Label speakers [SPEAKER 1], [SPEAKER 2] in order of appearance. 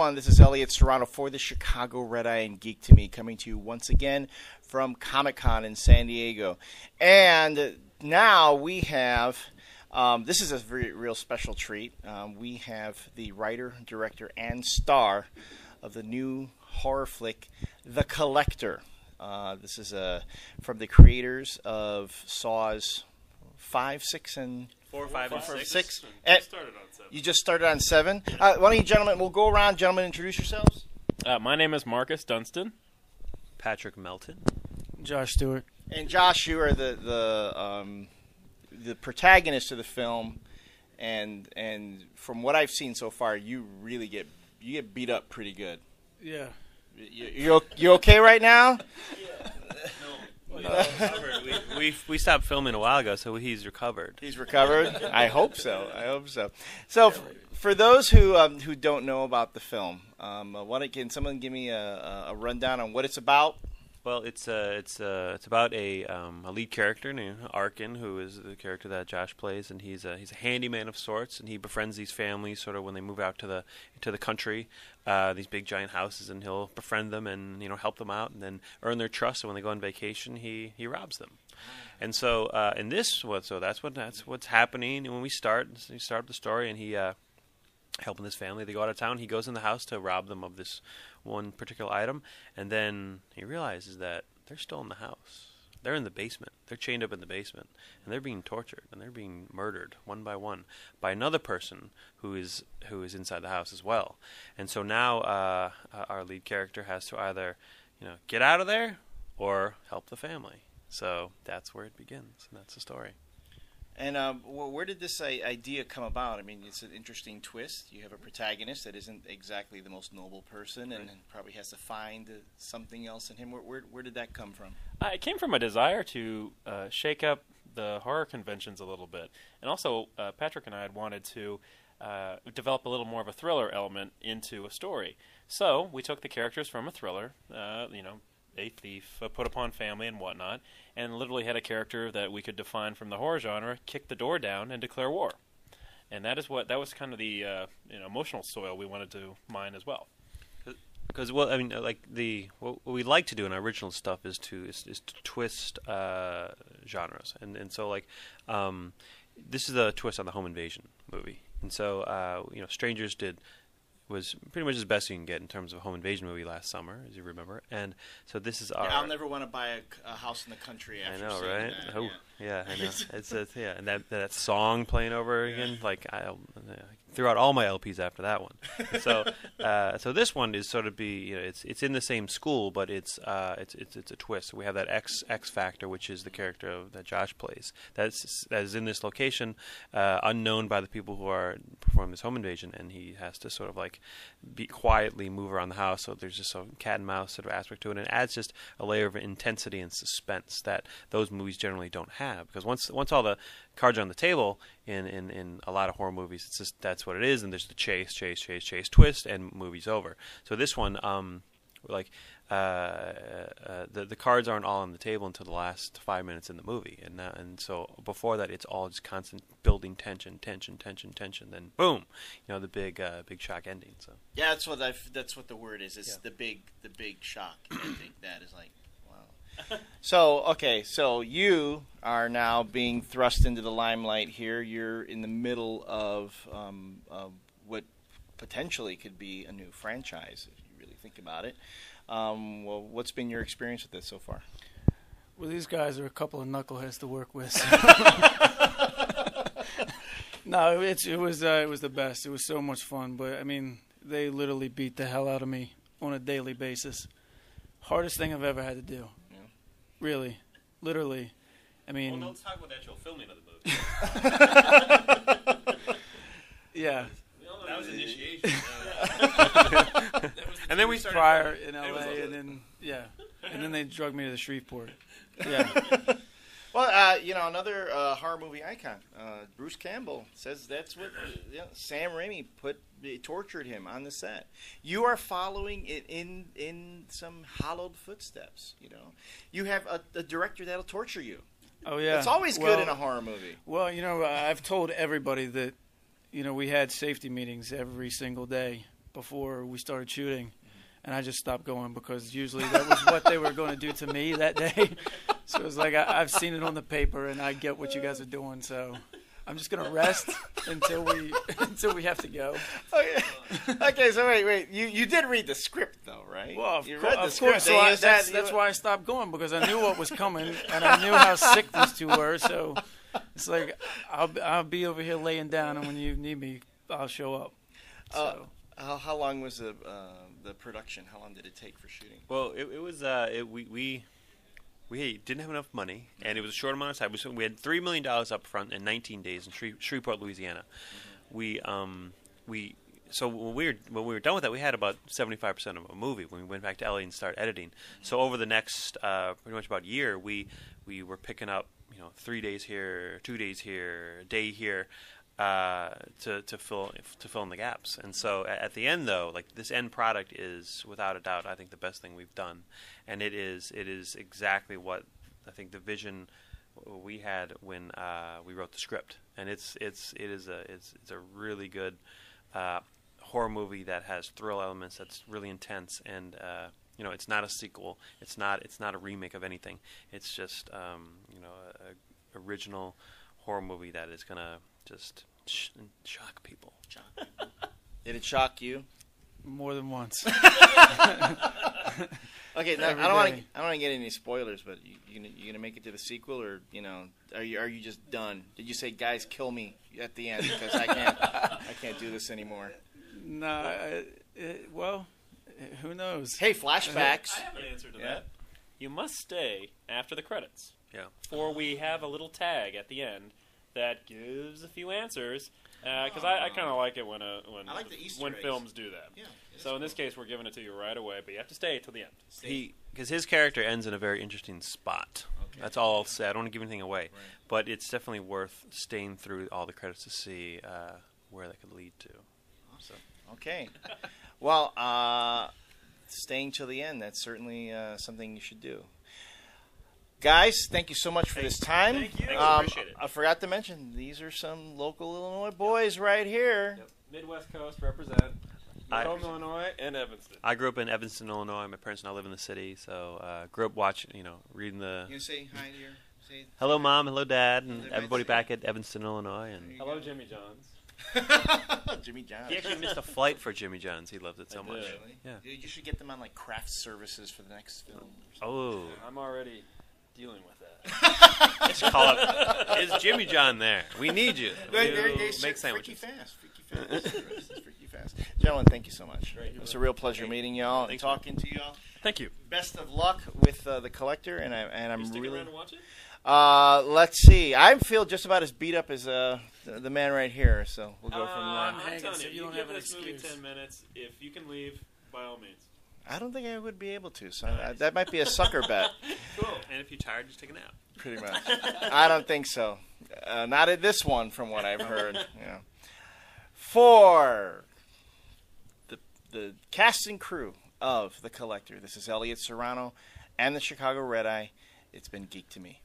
[SPEAKER 1] everyone. This is Elliott Serrano for the Chicago Red Eye and Geek to Me, coming to you once again from Comic-Con in San Diego. And now we have, this is a very real special treat. We have the writer, director, and star of the new horror flick, The Collector. This is from the creators of Saws 5, 6, and
[SPEAKER 2] 4, 5, and 6.
[SPEAKER 1] 6.
[SPEAKER 2] Started on 7.
[SPEAKER 1] You just started on 7. Why don't you gentlemen, we'll go around. Gentlemen, introduce yourselves.
[SPEAKER 3] My name is Marcus Dunstan.
[SPEAKER 2] Patrick Melton.
[SPEAKER 4] Josh Stewart.
[SPEAKER 1] And Josh, you are the protagonist of the film, and from what I've seen so far, you really get beat up pretty good.
[SPEAKER 4] Yeah.
[SPEAKER 1] You okay right now?
[SPEAKER 2] No. We stopped filming a while ago, so he's recovered.
[SPEAKER 1] He's recovered? I hope so. So, for those who don't know about the film, can someone give me a rundown on what it's about?
[SPEAKER 2] Well, it's about a lead character named Arkin, who is the character that Josh plays, and he's a handyman of sorts, and he befriends these families sort of when they move out to the country, these big giant houses, and he'll befriend them and help them out, and then earn their trust. And when they go on vacation, he robs them. And so in this, that's what's happening. And when we start the story, and he helping this family, they go out of town. He goes in the house to rob them of this one particular item, and then he realizes that they're still in the house. They're in the basement. They're chained up in the basement, and they're being tortured, and they're being murdered one by one by another person who is inside the house as well. And so now our lead character has to either get out of there or help the family. So that's where it begins, and that's the story.
[SPEAKER 1] And where did this idea come about? I mean, it's an interesting twist. You have a protagonist that isn't exactly the most noble person, and probably has to find something else in him. Where did that come from?
[SPEAKER 3] It came from a desire to shake up the horror conventions a little bit. And also, Patrick and I had wanted to develop a little more of a thriller element into a story. So we took the characters from a thriller, a thief, a put-upon family, and whatnot, and literally had a character that we could define from the horror genre kick the door down and declare war. And that was kind of the emotional soil we wanted to mine as well.
[SPEAKER 2] Because what we like to do in our original stuff is to twist genres, and so this is a twist on the home invasion movie, and so Strangers was pretty much as best you can get in terms of a home invasion movie last summer, as you remember. And so this is our...
[SPEAKER 1] I'll never want to buy a house in the country after
[SPEAKER 2] I know,
[SPEAKER 1] seeing
[SPEAKER 2] right?
[SPEAKER 1] that.
[SPEAKER 2] Oh, yeah, I know. And that song playing over again, I threw out all my LPs after that one. So this one is sort of it's in the same school, but it's a twist. We have that X factor, which is the character that Josh plays. That is in this location, unknown by the people who are performing this home invasion, and he has to sort of be quietly move around the house. So there's just a cat and mouse sort of aspect to it, and it adds just a layer of intensity and suspense that those movies generally don't have. Because once all the cards are on the table in a lot of horror movies, it's just that's what it is, and there's the chase, twist, and movie's over. So this one, the cards aren't all on the table until the last 5 minutes in the movie, and so before that, it's all just constant building tension. Then boom, the big shock ending. So
[SPEAKER 1] yeah, that's what the word is. It's the big shock. I think that is like. So you are now being thrust into the limelight here. You're in the middle of what potentially could be a new franchise, if you really think about it. Well, what's been your experience with this so far?
[SPEAKER 4] Well, these guys are a couple of knuckleheads to work with. No, it was the best. It was so much fun. But, I mean, they literally beat the hell out of me on a daily basis. Hardest thing I've ever had to do. Really, literally. I mean.
[SPEAKER 2] Well, let's talk about the actual filming of the movie.
[SPEAKER 4] Yeah.
[SPEAKER 2] That was initiation.
[SPEAKER 4] And then we started prior in LA, and then they drugged me to the Shreveport. Yeah.
[SPEAKER 1] Well, another horror movie icon, Bruce Campbell, says that's what Sam Raimi tortured him on the set. You are following it in some hallowed footsteps. You have a director that'll torture you.
[SPEAKER 4] Oh yeah,
[SPEAKER 1] it's always good in a horror movie.
[SPEAKER 4] Well, I've told everybody that we had safety meetings every single day before we started shooting, and I just stopped going because usually that was what they were going to do to me that day. So it was like I've seen it on the paper, and I get what you guys are doing. So I'm just going to rest until we have to go.
[SPEAKER 1] Okay. So wait. You did read the script though, right?
[SPEAKER 4] Well,
[SPEAKER 1] you
[SPEAKER 4] read
[SPEAKER 1] the
[SPEAKER 4] script. So that's why I stopped going, because I knew what was coming, and I knew how sick these two were. So it's like I'll be over here laying down, and when you need me, I'll show up. So.
[SPEAKER 1] How long was the production? How long did it take for shooting?
[SPEAKER 2] Well, it was we didn't have enough money, and it was a short amount of time. We had $3 million up front in 19 days in Shreveport, Louisiana. So when we were done with that, we had about 75% of a movie when we went back to Elliott and started editing. So over the next pretty much about a year, we were picking up 3 days here, 2 days here, a day here. To fill in the gaps. And so at the end, though, like, this end product is without a doubt, I think, the best thing we've done, and it is exactly what I think the vision we had when we wrote the script. And it's a really good horror movie that has thrill elements, that's really intense, and it's not a sequel, it's not a remake of anything. It's just a original horror movie that is gonna just shock people.
[SPEAKER 1] Did it shock you?
[SPEAKER 4] More than once.
[SPEAKER 1] Okay, now, I don't want to get any spoilers, but you gonna make it to the sequel, or are you just done? Did you say, guys, kill me at the end because I can't do this anymore?
[SPEAKER 4] No, well, who knows?
[SPEAKER 1] Hey, flashbacks.
[SPEAKER 3] I have an answer to that. You must stay after the credits.
[SPEAKER 2] Yeah.
[SPEAKER 3] For we have a little tag at the end that gives a few answers, because I kind of like it when
[SPEAKER 1] I like the Easter eggs.
[SPEAKER 3] films do that.
[SPEAKER 1] Yeah,
[SPEAKER 3] so in this case, we're giving it to you right away, but you have to stay till the end.
[SPEAKER 2] Because his character ends in a very interesting spot. Okay. That's all I'll say. I don't want to give anything away, right. But it's definitely worth staying through all the credits to see where that could lead to.
[SPEAKER 1] Awesome. Okay. Well, staying till the end, that's certainly something you should do. Guys, thank you so much for this time.
[SPEAKER 3] Thank you. Appreciate it.
[SPEAKER 1] I forgot to mention, these are some local Illinois boys right here.
[SPEAKER 3] Yep. Midwest Coast represent. Home Illinois and Evanston.
[SPEAKER 2] I grew up in Evanston, Illinois. My parents now live in the city, so grew up watching, reading the.
[SPEAKER 1] You say hi to your.
[SPEAKER 2] Hello, Mom. Hello, Dad, and everybody back at Evanston, Illinois, and.
[SPEAKER 3] Hello, Jimmy John's.
[SPEAKER 1] Jimmy John's.
[SPEAKER 2] He actually missed a flight for Jimmy John's. He loves it so much.
[SPEAKER 1] Really?
[SPEAKER 2] Yeah.
[SPEAKER 1] You should get them on craft services for the next film.
[SPEAKER 2] Oh.
[SPEAKER 3] I'm already dealing with that.
[SPEAKER 2] Just call up. Is Jimmy John there? We need you.
[SPEAKER 1] They
[SPEAKER 2] make sandwiches.
[SPEAKER 1] Freaky fast. Gentlemen, thank you so much.
[SPEAKER 3] Great.
[SPEAKER 1] It was a real pleasure meeting y'all and talking to y'all.
[SPEAKER 3] Thank you.
[SPEAKER 1] Best of luck with the collector, and I'm
[SPEAKER 3] stick
[SPEAKER 1] really.
[SPEAKER 3] around to watch it?
[SPEAKER 1] Let's see. I feel just about as beat up as the man right here, so we'll go from there.
[SPEAKER 3] I'm telling you, you give this movie 10 minutes. If you can leave, by all means.
[SPEAKER 1] I don't think I would be able to, so that might be a sucker bet.
[SPEAKER 3] Cool.
[SPEAKER 2] And if you're tired, just take a nap.
[SPEAKER 1] Pretty much. I don't think so. Not at this one, from what I've heard. Yeah. For the cast and crew of The Collector, this is Elliott Serrano and the Chicago Red Eye. It's been Geek to Me.